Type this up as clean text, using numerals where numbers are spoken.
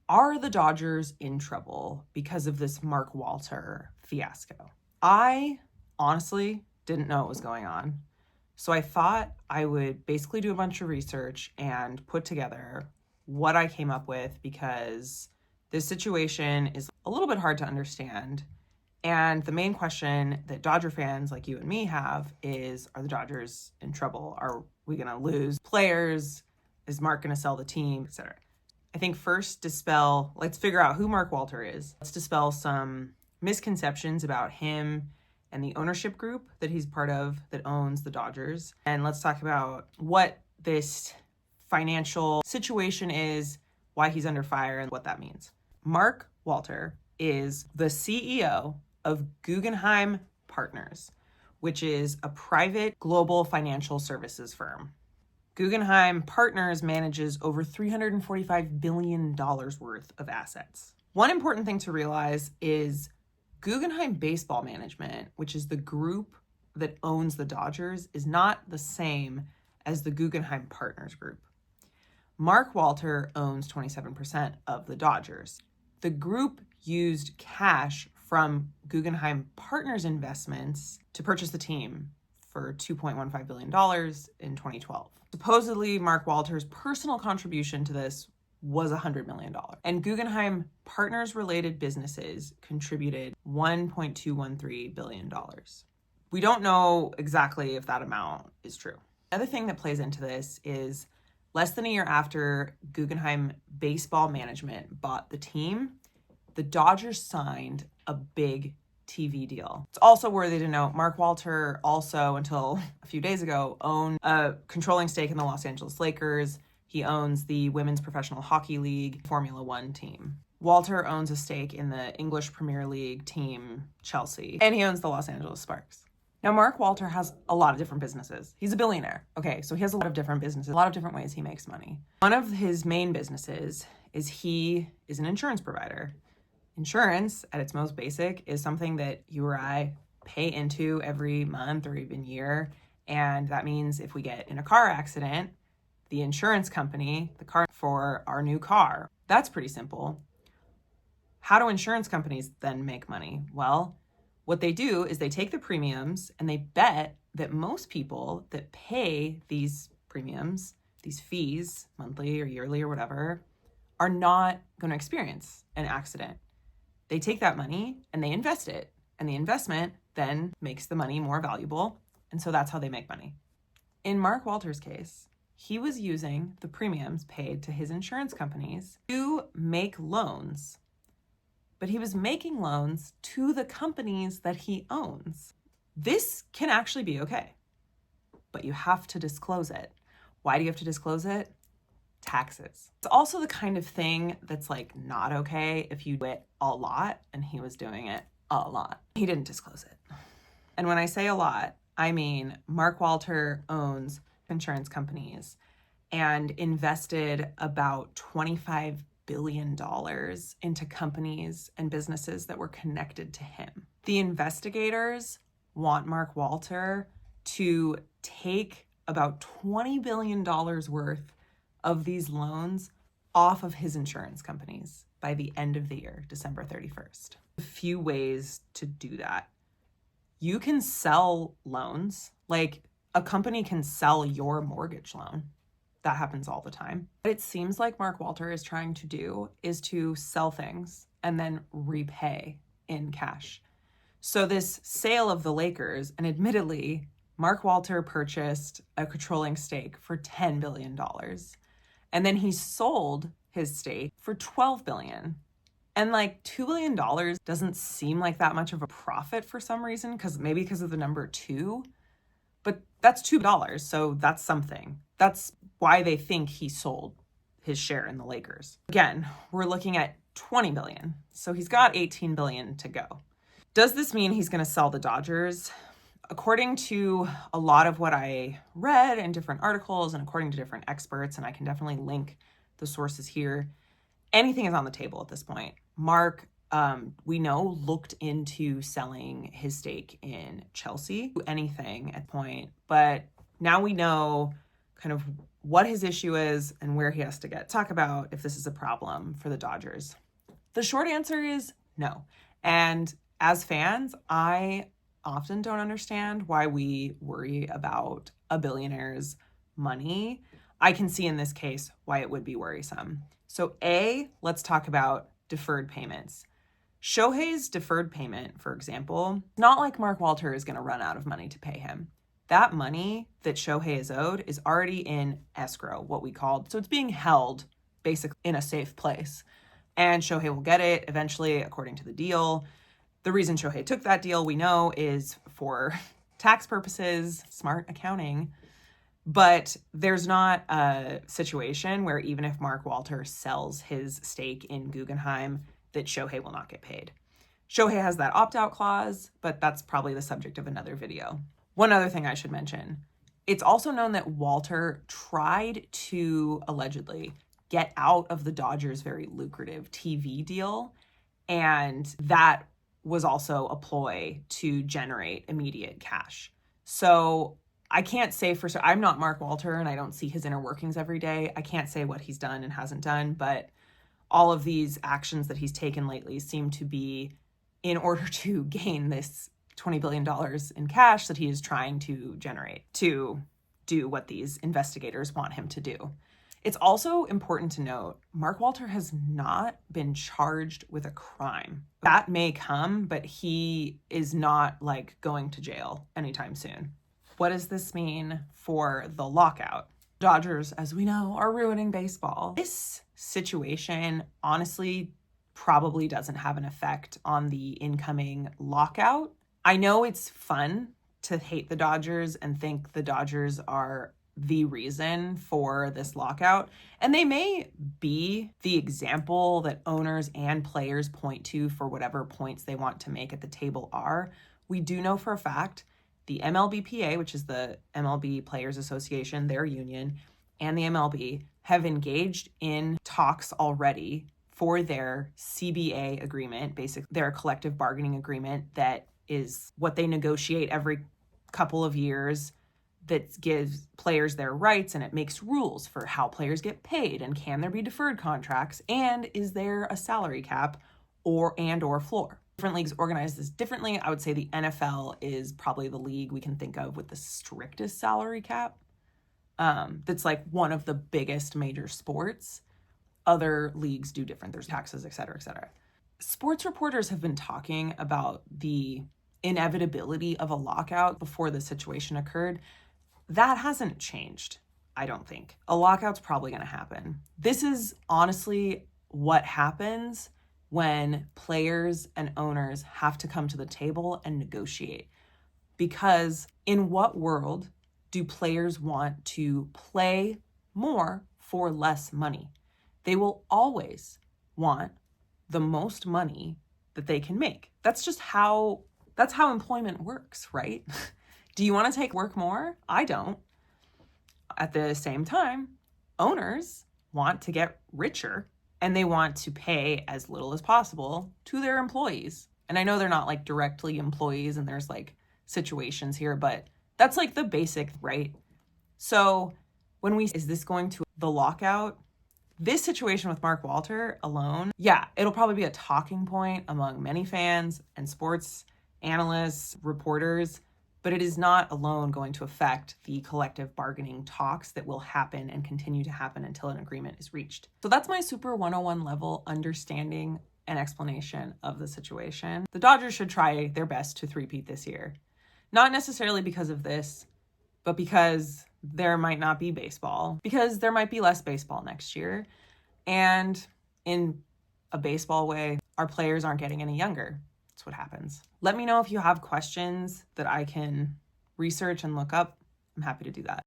Are the Dodgers in trouble because of this Mark Walter fiasco? I honestly didn't know what was going on. So I thought I would basically do a bunch of research and put together what I came up with, because this situation is a little bit hard to understand. And the main question that Dodger fans like you and me have is, are the Dodgers in trouble? Are we going to lose players? Is Mark going to sell the team, etc.? I think first let's figure out who Mark Walter is. Let's dispel some misconceptions about him and the ownership group that he's part of that owns the Dodgers. And let's talk about what this financial situation is, why he's under fire, and what that means. Mark Walter is the CEO of Guggenheim Partners, which is a private global financial services firm. Guggenheim Partners manages over $345 billion worth of assets. One important thing to realize is Guggenheim Baseball Management, which is the group that owns the Dodgers, is not the same as the Guggenheim Partners group. Mark Walter owns 27% of the Dodgers. The group used cash from Guggenheim Partners investments to purchase the team for $2.15 billion in 2012. Supposedly, Mark Walter's personal contribution to this was $100 million. And Guggenheim Partners related businesses contributed $1.213 billion. We don't know exactly if that amount is true. Another thing that plays into this is less than a year after Guggenheim Baseball Management bought the team, the Dodgers signed a big TV deal. It's also worthy to note, Mark Walter also, until a few days ago, owned a controlling stake in the Los Angeles Lakers. He owns the Women's Professional Hockey League Formula One team. Walter owns a stake in the English Premier League team Chelsea, and he owns the Los Angeles Sparks. Now, Mark Walter has a lot of different businesses. He's a billionaire. Okay, so he has a lot of different businesses, a lot of different ways he makes money. One of his main businesses is he is an insurance provider. Insurance, at its most basic, is something that you or I pay into every month or even year. And that means if we get in a car accident, the insurance company, the car for our new car. That's pretty simple. How do insurance companies then make money? Well, what they do is they take the premiums and they bet that most people that pay these premiums, these fees, monthly or yearly or whatever, are not going to experience an accident. They take that money and they invest it, and the investment then makes the money more valuable, and so that's how they make money. In Mark Walter's case, he was using the premiums paid to his insurance companies to make loans, but he was making loans to the companies that he owns. This can actually be okay, but you have to disclose it. Why do you have to disclose it? Taxes. It's also the kind of thing that's like not okay if you do it a lot, and he was doing it a lot. He didn't disclose it. And when I say a lot, I mean Mark Walter owns insurance companies and invested about $25 billion into companies and businesses that were connected to him. The investigators want Mark Walter to take about $20 billion worth of these loans off of his insurance companies by the end of the year, December 31st. A few ways to do that. You can sell loans, like a company can sell your mortgage loan. That happens all the time. What it seems like Mark Walter is trying to do is to sell things and then repay in cash. So this sale of the Lakers, and admittedly, Mark Walter purchased a controlling stake for $10 billion. And then he sold his stake for $12 billion. And like $2 billion doesn't seem like that much of a profit for some reason, because of the number 2. But that's $2, so that's something. That's why they think he sold his share in the Lakers. Again, we're looking at $20 billion. So he's got $18 billion to go. Does this mean he's going to sell the Dodgers? According to a lot of what I read in different articles and according to different experts, and I can definitely link the sources here, anything is on the table at this point. Mark, we know, looked into selling his stake in Chelsea, anything at point, but now we know kind of what his issue is and where he has to talk about if this is a problem for the Dodgers. The short answer is no. And as fans, I often don't understand why we worry about a billionaire's money. I can see in this case why it would be worrisome. So let's talk about deferred payments. Shohei's deferred payment, for example, not like Mark Walter is going to run out of money to pay him. That money that Shohei is owed is already in escrow, what we called. So it's being held basically in a safe place. And Shohei will get it eventually, according to the deal. The reason Shohei took that deal, we know, is for tax purposes, smart accounting. But there's not a situation where even if Mark Walter sells his stake in Guggenheim, that Shohei will not get paid. Shohei has that opt-out clause, but that's probably the subject of another video. One other thing I should mention, it's also known that Walter tried to allegedly get out of the Dodgers' very lucrative TV deal, and that was also a ploy to generate immediate cash. So I can't say for sure. I'm not Mark Walter, and I don't see his inner workings every day. I can't say what he's done and hasn't done, but all of these actions that he's taken lately seem to be in order to gain this $20 billion in cash that he is trying to generate to do what these investigators want him to do. It's also important to note, Mark Walter has not been charged with a crime. That may come, but he is not going to jail anytime soon. What does this mean for the lockout? Dodgers, as we know, are ruining baseball. This situation honestly probably doesn't have an effect on the incoming lockout. I know it's fun to hate the Dodgers and think the Dodgers are the reason for this lockout, and they may be the example that owners and players point to for whatever points they want to make at the table are. We do know for a fact the MLBPA, which is the MLB Players Association, their union, and the MLB have engaged in talks already for their CBA agreement, basically their collective bargaining agreement that is what they negotiate every couple of years, that gives players their rights, and it makes rules for how players get paid, and can there be deferred contracts, and is there a salary cap or floor. Different leagues organize this differently. I would say the NFL is probably the league we can think of with the strictest salary cap. That's one of the biggest major sports. Other leagues do different. There's taxes, et cetera, et cetera. Sports reporters have been talking about the inevitability of a lockout before the situation occurred. That hasn't changed, I don't think. A lockout's probably going to happen. This is honestly what happens when players and owners have to come to the table and negotiate. Because in what world do players want to play more for less money? They will always want the most money that they can make. That's how employment works, right? Do you want to work more? I don't. At the same time, owners want to get richer, and they want to pay as little as possible to their employees. And I know they're not directly employees, and there's situations here, but that's the basic, right? So is this going to the lockout? This situation with Mark Walter alone, yeah, it'll probably be a talking point among many fans and sports analysts, reporters, but it is not alone going to affect the collective bargaining talks that will happen and continue to happen until an agreement is reached. So that's my super 101 level understanding and explanation of the situation. The Dodgers should try their best to three-peat this year. Not necessarily because of this, but because there might not be baseball, because there might be less baseball next year. And in a baseball way, our players aren't getting any younger. That's what happens. Let me know if you have questions that I can research and look up. I'm happy to do that.